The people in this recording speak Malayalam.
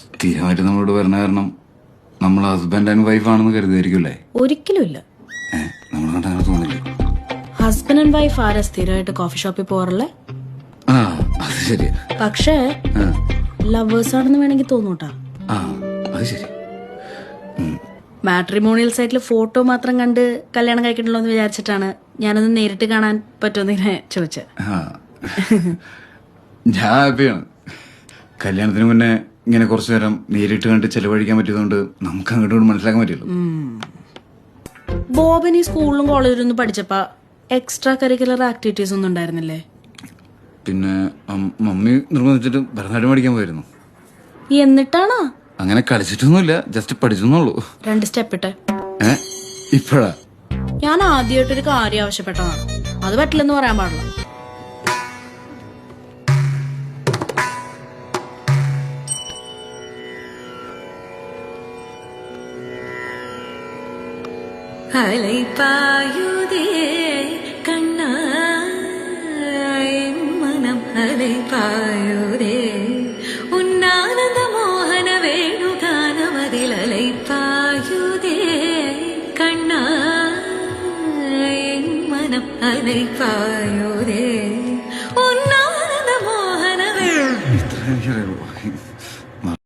സ്ഥിരമായിട്ട് നമ്മളോട് പറഞ്ഞ കാരണം നമ്മൾ ഹസ്ബൻഡ് ആൻഡ് വൈഫ് ആണെന്ന് കരുതുമായിരിക്കുമല്ലേ? ഒരിക്കലും ഇല്ല. നമ്മൾ കണ്ട അങ്ങനെ തോന്നില്ലേ? ഹസ്ബൻഡ് ആൻഡ് വൈഫ് ആരാ സ്ഥിരമായിട്ട് കോഫി ഷോപ്പിൽ പോകാറില്ലേ? ആ അത് ശരിയാ. പക്ഷേ ലവേഴ്സ് ആണെന്ന് വേണമെങ്കിൽ തോന്നൂട്ടാ. ആ അത് ശരി. മാട്രിമോണിയൽ സൈറ്റിൽ ഫോട്ടോ മാത്രം കണ്ട് കല്യാണം കഴിക്കണല്ലോ എന്ന് വിചാരിച്ചിട്ടാണ് ഞാനത് നേരിട്ട് കാണാൻ പറ്റുമെന്ന് ഇങ്ങനെ ചോദിച്ചത്. ഞാൻ ഹാപ്പിയാണ്. കല്യാണത്തിന് മുന്നേ ഇങ്ങനെ കുറച്ചു നേരം നേരിട്ട് കണ്ട് ചെലവഴിക്കാൻ പറ്റിയതുകൊണ്ട് നമുക്ക് അങ്ങോട്ട് മനസ്സിലാക്കാൻ പറ്റുള്ളൂ. ബോബൻ ഈ സ്കൂളിലും കോളേജിലും ഒന്നും പഠിച്ചപ്പോ എക്സ്ട്രാ കരിക്കുലർ ആക്ടിവിറ്റീസ് ഒന്നും ഉണ്ടായിരുന്നില്ലേ? പിന്നെ മമ്മി നിർബന്ധിച്ചിട്ട് ഭരതനാട്യം പഠിക്കാൻ പോയിരുന്നു. എന്നിട്ടാണോ? അങ്ങനെ കളിച്ചിട്ടൊന്നുമില്ല, ജസ്റ്റ് പഠിച്ചെന്നുള്ളൂ. 2 സ്റ്റെപ്പ് ഇട്ടെ. ഇപ്പഴാ? ഞാൻ ആദ്യമായിട്ടൊരു കാര്യം ആവശ്യപ്പെട്ടതാണ്, അത് പറ്റില്ലെന്ന് പറയാൻ പാടില്ല. അലൈപായുതേ കണ്ണാ എൻ മനം അലൈപായുതേ ഉന്നാനന്ദ മോഹന വേണുഗാനമതിൽ അലൈപായുതേ കണ്ണാ എൻ മനം അലൈപായുതേ ഉന്നാനന്ദ മോഹന ഇത്ര എനിക്കറിയുള്ളൂ.